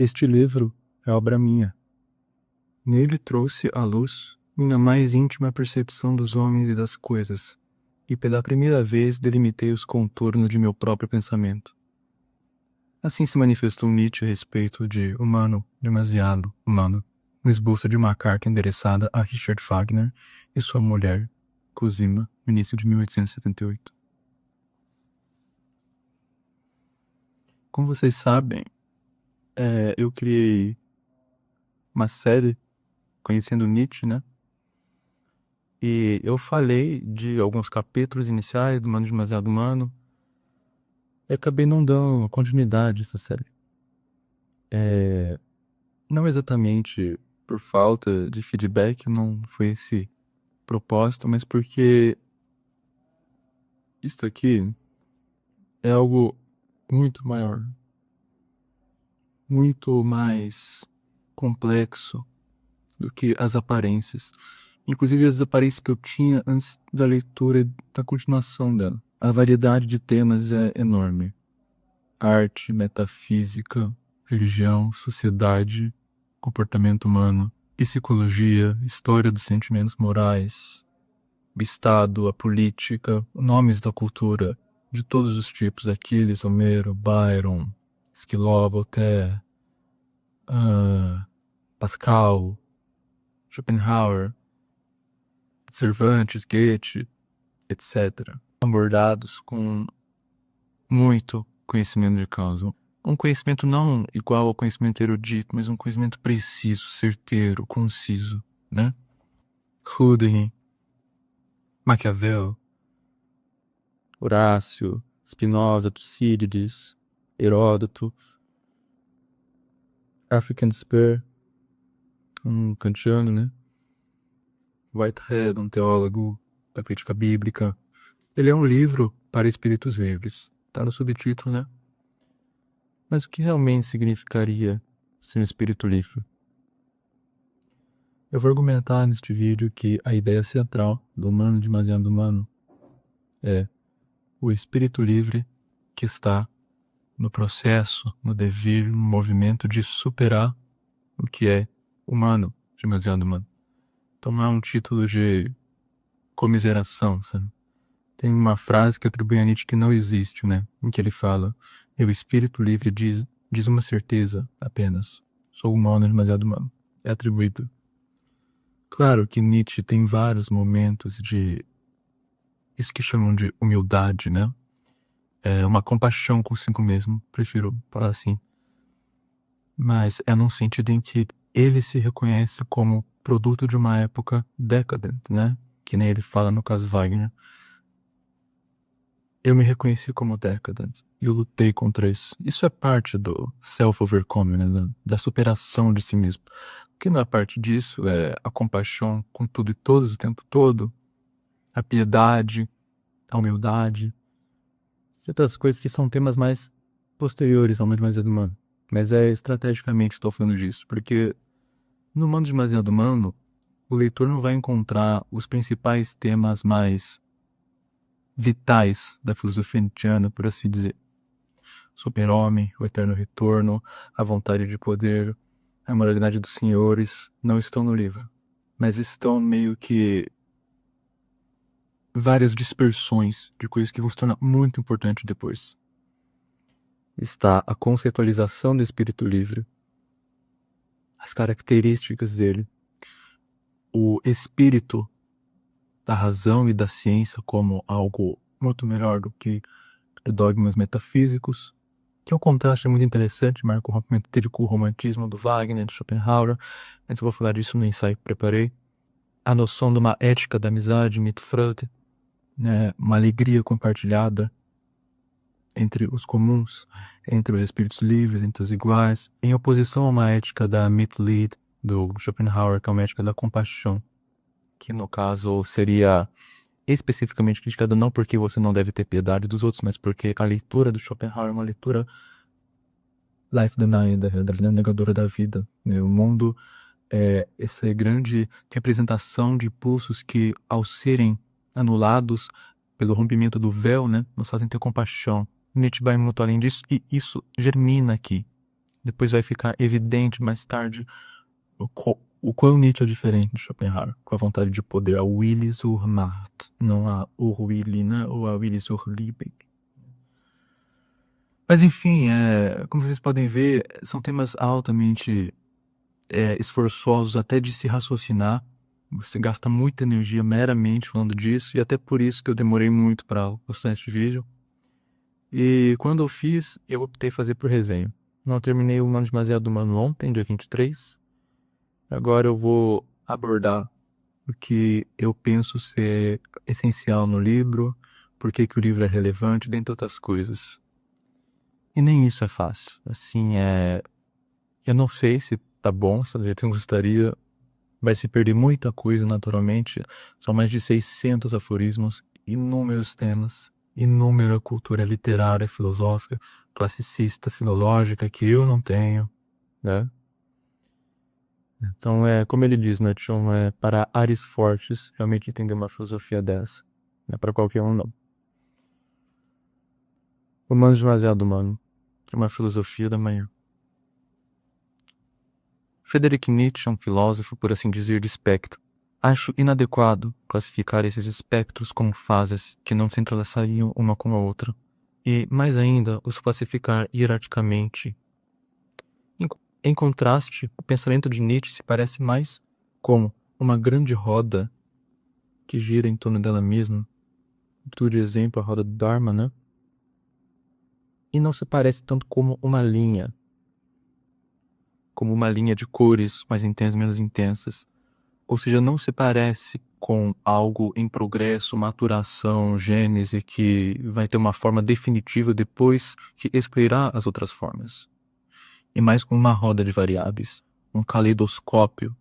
Este livro é obra minha. Nele trouxe à luz minha mais íntima percepção dos homens e das coisas, e pela primeira vez delimitei os contornos de meu próprio pensamento. Assim se manifestou Nietzsche a respeito de Humano, Demasiado Humano, no esboço de uma carta endereçada a Richard Wagner e sua mulher, Cosima, no início de 1878. Como vocês sabem, eu criei uma série conhecendo Nietzsche, né? E eu falei de alguns capítulos iniciais do Humano Demasiado Humano e acabei não dando continuidade a essa série. Não exatamente por falta de feedback, não foi esse propósito, mas porque isto aqui é algo muito maior, muito mais complexo do que as aparências. Inclusive as aparências que eu tinha antes da leitura e da continuação dela. A variedade de temas é enorme. Arte, metafísica, religião, sociedade, comportamento humano, psicologia, história dos sentimentos morais, o Estado, a política, nomes da cultura, de todos os tipos, Aquiles, Homero, Byron, Esquiló, Voltaire, Pascal, Schopenhauer, Cervantes, Goethe, etc. Abordados com muito conhecimento de causa. Um conhecimento não igual ao conhecimento erudito, mas um conhecimento preciso, certeiro, conciso, né? Houdini, Maquiavel, Horácio, Spinoza, Tucídides, Heródoto, African Spur, um kantiano, né? Whitehead, um teólogo da crítica bíblica. Ele é um livro para espíritos livres. Tá no subtítulo, né? Mas o que realmente significaria ser um espírito livre? Eu vou argumentar neste vídeo que a ideia central do Humano Demasiado Humano é o espírito livre que está no processo, no devir, no movimento de superar o que é humano, demasiado humano. Então não é um título de comiseração, sabe? Tem uma frase que atribui a Nietzsche que não existe, né? Em que ele fala: o espírito livre diz uma certeza apenas. Sou humano, demasiado humano. É atribuído. Claro que Nietzsche tem vários momentos de isso que chamam de humildade, né? É uma compaixão consigo mesmo, prefiro falar assim. Mas é num sentido em que ele se reconhece como produto de uma época decadent, né? Que nem ele fala no caso Wagner. Eu me reconheci como decadent e eu lutei contra isso. Isso é parte do self-overcoming, né? Da superação de si mesmo. O que não é parte disso é a compaixão com tudo e todos o tempo todo, a piedade, a humildade, e outras coisas que são temas mais posteriores ao Humano Demasiado Humano. Mas estrategicamente estou falando disso, porque no Humano Demasiado Humano, o leitor não vai encontrar os principais temas mais vitais da filosofia nietzschiana, por assim dizer. Super-homem, o eterno retorno, a vontade de poder, a moralidade dos senhores, não estão no livro. Mas estão meio que várias dispersões de coisas que vão se tornar muito importantes depois. Está a conceitualização do espírito livre, as características dele, o espírito da razão e da ciência como algo muito melhor do que dogmas metafísicos, que é um contraste muito interessante, marca o rompimento dele com o romantismo do Wagner, de Schopenhauer, mas eu vou falar disso no ensaio que preparei. A noção de uma ética da amizade, Mito Freud, né, uma alegria compartilhada entre os comuns, entre os espíritos livres, entre os iguais, em oposição a uma ética da Mitleid, do Schopenhauer, que é uma ética da compaixão, que no caso seria especificamente criticada não porque você não deve ter piedade dos outros, mas porque a leitura do Schopenhauer é uma leitura life denying, da realidade negadora da vida. O mundo é essa grande representação de impulsos que, ao serem anulados pelo rompimento do véu, né, nos fazem ter compaixão. Nietzsche vai muito além disso, e isso germina aqui. Depois vai ficar evidente mais tarde o quão Nietzsche é diferente de Schopenhauer, com a vontade de poder, a Willi zur Macht, não a Urwilli, né? Ou a Willi zur Liebe. Mas enfim, como vocês podem ver, são temas altamente esforçosos até de se raciocinar. Você gasta muita energia meramente falando disso, e até por isso que eu demorei muito para postar este vídeo. E quando eu fiz, eu optei fazer por resenha. Não terminei o Humano Demasiado Humano ontem, dia 23. Agora eu vou abordar o que eu penso ser essencial no livro, por que o livro é relevante, dentre outras coisas. E nem isso é fácil. Assim, eu não sei se tá bom, se do jeito que eu gostaria. Vai se perder muita coisa naturalmente. São mais de 600 aforismos, inúmeros temas, inúmera cultura literária, filosófica, classicista, filológica, que eu não tenho, né? Então, como ele diz, né, Tchon, para ares fortes realmente entender uma filosofia dessa. Não é para qualquer um, não. Humanos Demasiado Humano. Uma filosofia da manhã. Friedrich Nietzsche é um filósofo, por assim dizer, de espectro. Acho inadequado classificar esses espectros como fases que não se entrelaçariam uma com a outra, e, mais ainda, os classificar hierarquicamente. Em contraste, o pensamento de Nietzsche se parece mais como uma grande roda que gira em torno dela mesma, de exemplo a roda do Dharma, né? E não se parece tanto como uma linha de cores mais intensas, menos intensas. Ou seja, não se parece com algo em progresso, maturação, gênese, que vai ter uma forma definitiva depois que excluirá as outras formas. E mais com uma roda de variáveis, um caleidoscópio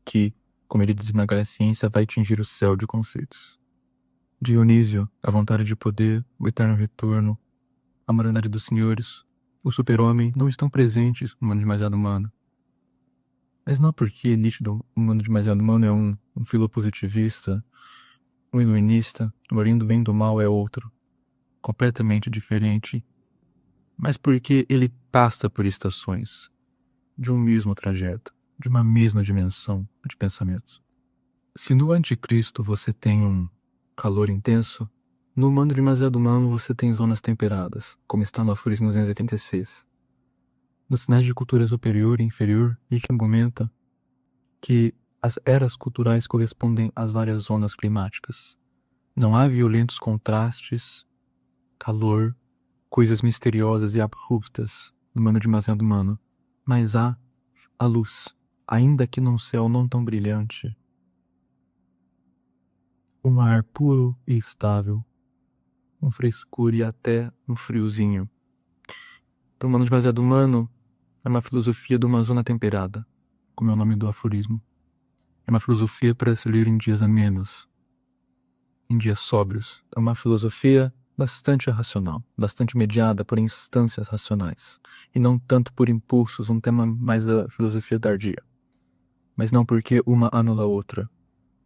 que, como ele diz na Ciência, vai atingir o céu de conceitos. Dionísio, a vontade de poder, o eterno retorno, a moralidade dos senhores, o super-homem não estão presentes no Humano Demasiado Humano. Mas não porque Nietzsche do Humano Demasiado Humano é um filopositivista, um iluminista, o Orindo Bem do Mal é outro, completamente diferente, mas porque ele passa por estações de um mesmo trajeto, de uma mesma dimensão de pensamento. Se no Anticristo você tem um calor intenso, no Humano Demasiado Humano você tem zonas temperadas, como está no Aforismo 286. Nos sinais de cultura superior e inferior, Nietzsche argumenta que as eras culturais correspondem às várias zonas climáticas. Não há violentos contrastes, calor, coisas misteriosas e abruptas no Humano Demasiado Humano, mas há a luz, ainda que num céu não tão brilhante. Um ar puro e estável, um frescor e até um friozinho. Para o Humano Demasiado Humano, é uma filosofia de uma zona temperada, como é o nome do aforismo. É uma filosofia para se ler em dias amenos, em dias sóbrios. É uma filosofia bastante racional, bastante mediada por instâncias racionais, e não tanto por impulsos, um tema mais da filosofia tardia. Mas não porque uma anula a outra,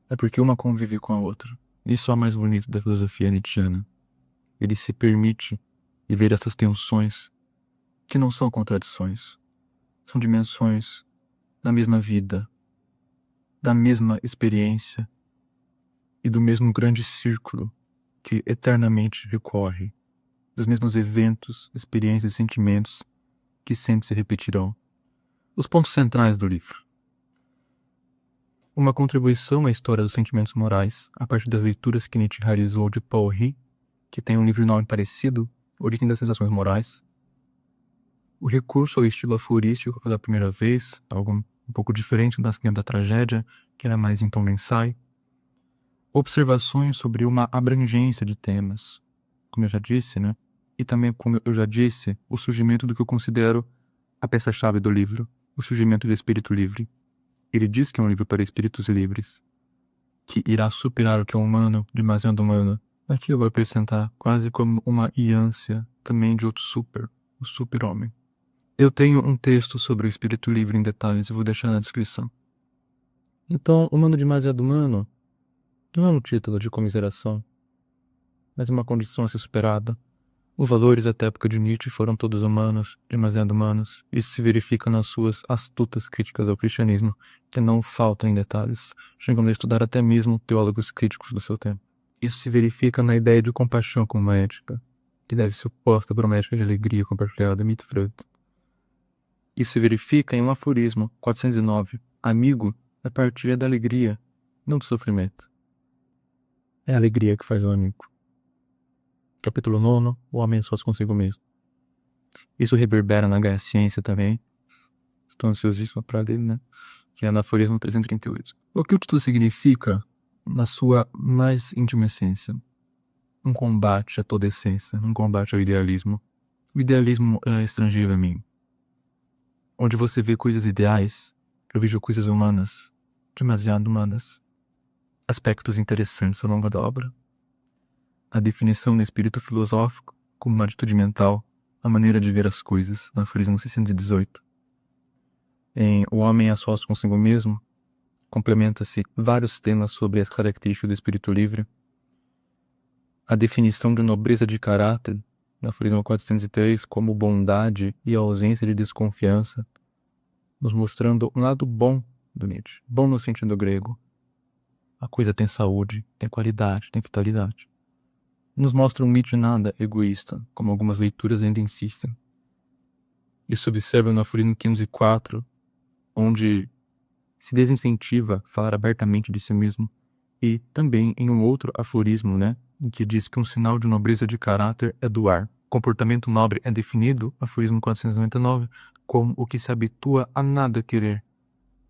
é porque uma convive com a outra. Isso é o mais bonito da filosofia nietzschiana. Ele se permite viver essas tensões que não são contradições, são dimensões da mesma vida, da mesma experiência e do mesmo grande círculo que eternamente recorre, dos mesmos eventos, experiências e sentimentos que sempre se repetirão. Os pontos centrais do livro. Uma contribuição à história dos sentimentos morais, a partir das leituras que Nietzsche realizou de Paul Ricoeur, que tem um livro de nome parecido, Origem das Sensações Morais. O recurso ao estilo aforístico pela primeira vez, algo um pouco diferente da Guia da Tragédia, que era mais em tom de ensaio. Observações sobre uma abrangência de temas, como eu já disse, né? E também, como eu já disse, o surgimento do que eu considero a peça-chave do livro, o surgimento do espírito livre. Ele diz que é um livro para espíritos livres, que irá superar o que é humano, demasiado humano. Aqui eu vou apresentar quase como uma ânsia também de outro super, o super-homem. Eu tenho um texto sobre o espírito livre em detalhes e vou deixar na descrição. Então, Humano Demasiado Humano não é um título de comiseração, mas uma condição a ser superada, Os valores até a época de Nietzsche foram todos humanos, demasiado humanos. Isso se verifica nas suas astutas críticas ao cristianismo, que não faltam em detalhes, chegando a estudar até mesmo teólogos críticos do seu tempo. Isso se verifica na ideia de compaixão como uma ética, que deve ser oposta para uma ética de alegria compartilhada, mito Freud. Isso se verifica em um aforismo, 409. Amigo é partilha da alegria, não do sofrimento. É a alegria que faz o amigo. Capítulo 9. O homem é só consigo mesmo. Isso reverbera na Gaia Ciência também. Estou ansiosíssimo para ler, né? Que é no aforismo 338. O que o título significa na sua mais íntima essência? Um combate a toda essência, um combate ao idealismo. O idealismo é estrangeiro a mim. Onde você vê coisas ideais, eu vejo coisas humanas, demasiado humanas. Aspectos interessantes ao longo da obra. A definição do espírito filosófico como uma atitude mental, a maneira de ver as coisas, no aforismo 618. Em O Homem a Sós Consigo Mesmo, complementa-se vários temas sobre as características do espírito livre. A definição de nobreza de caráter, no aforismo 403, como bondade e ausência de desconfiança, nos mostrando um lado bom do Nietzsche, bom no sentido grego. A coisa tem saúde, tem qualidade, tem vitalidade. Nos mostra um Nietzsche nada egoísta, como algumas leituras ainda insistem. Isso observa no aforismo 504, onde se desincentiva falar abertamente de si mesmo, e também em um outro aforismo, em que diz que um sinal de nobreza de caráter é doar. Comportamento nobre é definido, aforismo 499, como o que se habitua a nada querer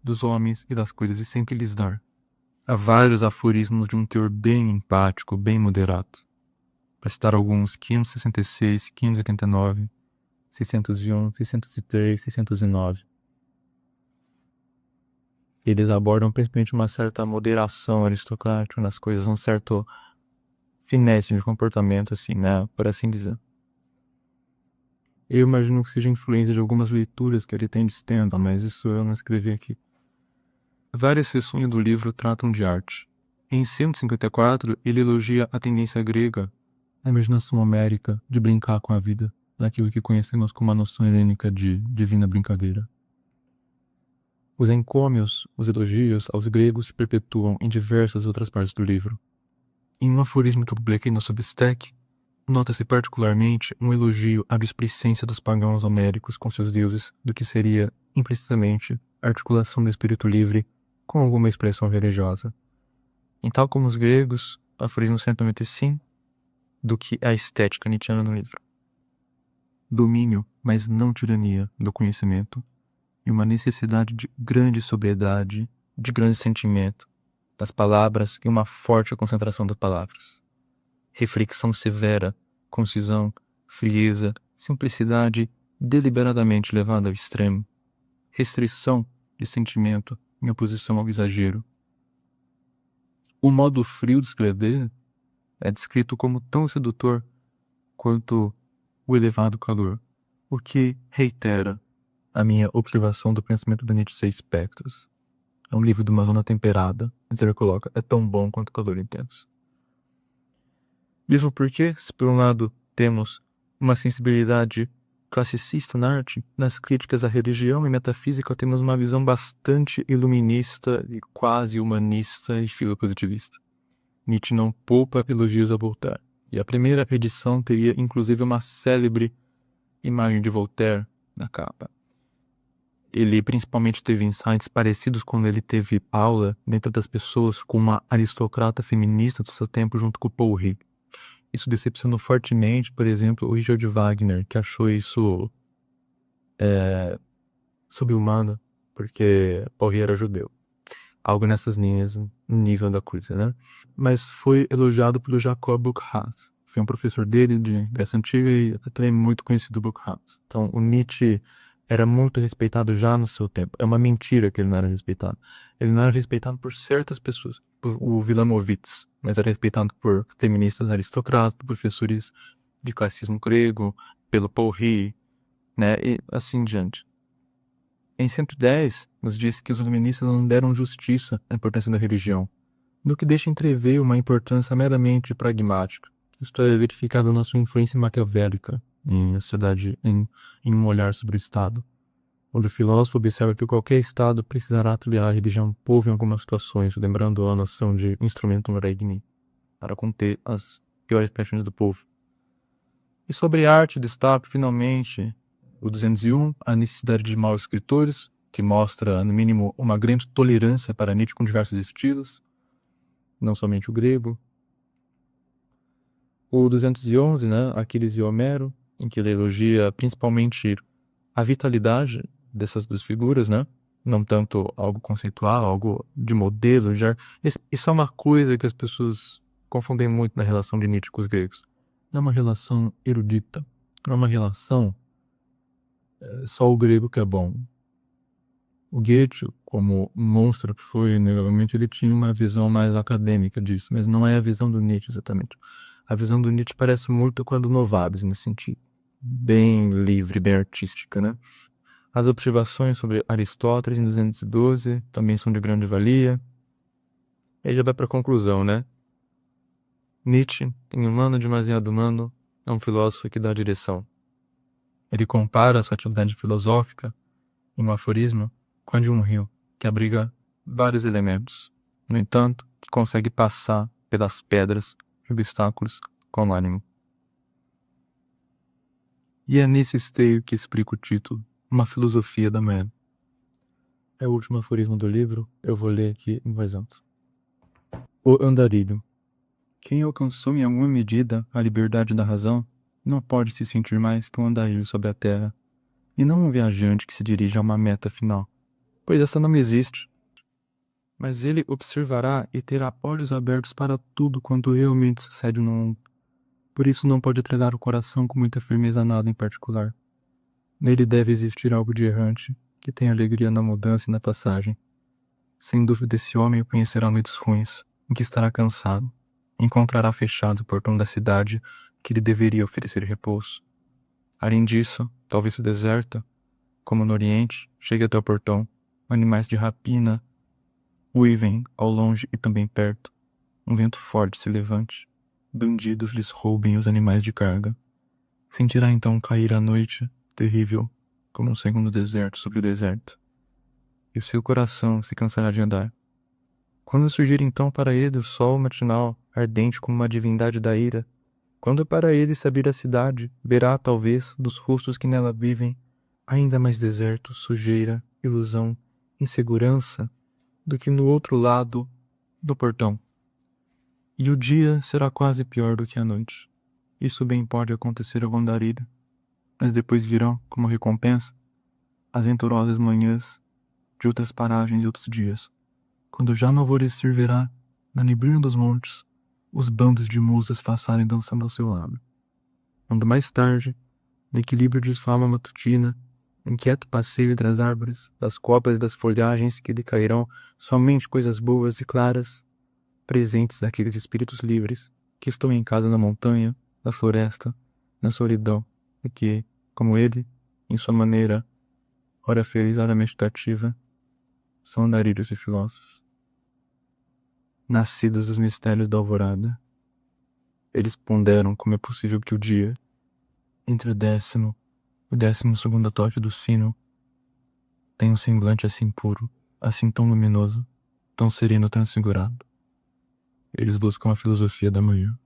dos homens e das coisas e sempre lhes dar. Há vários aforismos de um teor bem empático, bem moderado. Para citar alguns, 566, 589, 601, 603, 609. Eles abordam principalmente uma certa moderação aristocrática nas coisas, um certo finesse de comportamento, assim, por assim dizer. Eu imagino que seja influência de algumas leituras que ele tem de Stendhal, mas isso eu não escrevi aqui. Várias seções do livro tratam de arte. Em 154, ele elogia a tendência grega, a imaginação homérica de brincar com a vida, daquilo que conhecemos como a noção helênica de divina brincadeira. Os encômios, os elogios aos gregos se perpetuam em diversas outras partes do livro. Em um aforismo que eu publiquei no Substack, nota-se particularmente um elogio à displicência dos pagãos homéricos com seus deuses do que seria, imprecisamente, a articulação do espírito livre com alguma expressão religiosa. Em tal como os gregos, aforismo 195, do que a estética nietzschiana no livro. Domínio, mas não tirania, do conhecimento, e uma necessidade de grande sobriedade, de grande sentimento, das palavras e uma forte concentração das palavras. Reflexão severa, concisão, frieza, simplicidade deliberadamente levada ao extremo, restrição de sentimento em oposição ao exagero. O modo frio de escrever é descrito como tão sedutor quanto o elevado calor, o que reitera a minha observação do pensamento do Nietzsche 6 espectros. É um livro de uma zona temperada, mas ele coloca, é tão bom quanto calor intenso. Mesmo porque, se por um lado temos uma sensibilidade classicista na arte, nas críticas à religião e metafísica temos uma visão bastante iluminista e quase humanista e filopositivista. Nietzsche não poupa elogios a Voltaire, e a primeira edição teria inclusive uma célebre imagem de Voltaire na capa. Ele principalmente teve insights parecidos quando ele teve aula dentro das pessoas com uma aristocrata feminista do seu tempo junto com o Paul Ricoeur. Isso decepcionou fortemente, por exemplo, o Richard Wagner, que achou isso sub-humano, porque Paul Ricoeur era judeu. Algo nessas linhas, no nível da coisa, Mas foi elogiado pelo Jacob Burckhardt. Foi um professor dele de Grécia Antiga e também muito conhecido Burckhardt. Então, o Nietzsche era muito respeitado já no seu tempo. É uma mentira que ele não era respeitado. Ele não era respeitado por certas pessoas. Por o Wilamowitz, mas era respeitado por feministas aristocratas, professores de classicismo grego, pelo Paul Ricoeur, e assim diante. Em 110, nos diz que os iluministas não deram justiça à importância da religião, no que deixa entrever uma importância meramente pragmática. Isto é verificado na sua influência maquiavélica em a sociedade, em um olhar sobre o Estado, onde o filósofo observa que qualquer Estado precisará trilhar a religião do povo em algumas situações, lembrando a noção de instrumentum regni, para conter as piores paixões do povo. E sobre arte, destaco finalmente o 201, a necessidade de maus escritores, que mostra, no mínimo, uma grande tolerância para Nietzsche com diversos estilos, não somente o grego. O 211, né, Aquiles e Homero, em que ele elogia principalmente a vitalidade dessas duas figuras, né? Não tanto algo conceitual, algo de modelo. Já. Isso é uma coisa que as pessoas confundem muito na relação de Nietzsche com os gregos. Não é uma relação erudita, não é uma relação só o grego que é bom. O Goethe, como monstro que foi, inegavelmente, ele tinha uma visão mais acadêmica disso, mas não é a visão do Nietzsche exatamente. A visão do Nietzsche parece muito com a do Novalis, nesse sentido. Bem livre, bem artística, né? As observações sobre Aristóteles em 212 também são de grande valia. E aí já vai para a conclusão, né? Nietzsche, em Humano Demasiado Humano, é um filósofo que dá direção. Ele compara a sua atividade filosófica, em um aforismo, com a de um rio, que abriga vários elementos. No entanto, que consegue passar pelas pedras e obstáculos com ânimo. E é nesse esteio que explica o título, Uma Filosofia da Manhã. É o último aforismo do livro, eu vou ler aqui em voz alta. O andarilho. Quem alcançou em alguma medida a liberdade da razão, não pode se sentir mais que um andarilho sobre a terra, e não um viajante que se dirige a uma meta final, pois essa não existe. Mas ele observará e terá olhos abertos para tudo quanto realmente sucede no mundo. Por isso não pode entregar o coração com muita firmeza a nada em particular. Nele deve existir algo de errante, que tem alegria na mudança e na passagem. Sem dúvida esse homem conhecerá noites ruins, em que estará cansado, e encontrará fechado o portão da cidade que lhe deveria oferecer repouso. Além disso, talvez o deserto, como no Oriente, chegue até o portão, animais de rapina uivem ao longe e também perto. Um vento forte se levante. Bandidos lhes roubem os animais de carga. Sentirá então cair a noite, terrível, como um segundo deserto sobre o deserto. E o seu coração se cansará de andar. Quando surgir então para ele o sol matinal, ardente como uma divindade da ira, quando para ele se abrir a cidade, verá, talvez, dos rostos que nela vivem, ainda mais deserto, sujeira, ilusão, insegurança, do que no outro lado do portão. E o dia será quase pior do que a noite. Isso bem pode acontecer ao andarilho, mas depois virão, como recompensa, as venturosas manhãs de outras paragens e outros dias, quando já no alvorecer verá, na neblina dos montes, os bandos de musas passarem dançando ao seu lado. Quando mais tarde, no equilíbrio de sua alma matutina, inquieto passeio entre as árvores, das copas e das folhagens que lhe cairão somente coisas boas e claras, presentes daqueles espíritos livres que estão em casa na montanha, na floresta, na solidão, e que, como ele, em sua maneira, ora feliz, ora meditativa, são andarilhos e filósofos. Nascidos dos mistérios da alvorada, eles ponderam como é possível que o dia, entre o 12º toque do sino, tenha um semblante assim puro, assim tão luminoso, tão sereno, transfigurado. Eles buscam a filosofia da manhã.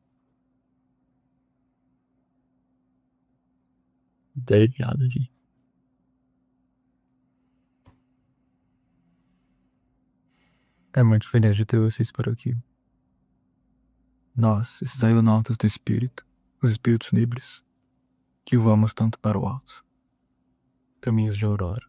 Delicado, gente. É muito feliz de ter vocês por aqui. Nós, esses aeronautas do espírito, os espíritos livres, que voamos tanto para o alto. Caminhos de aurora.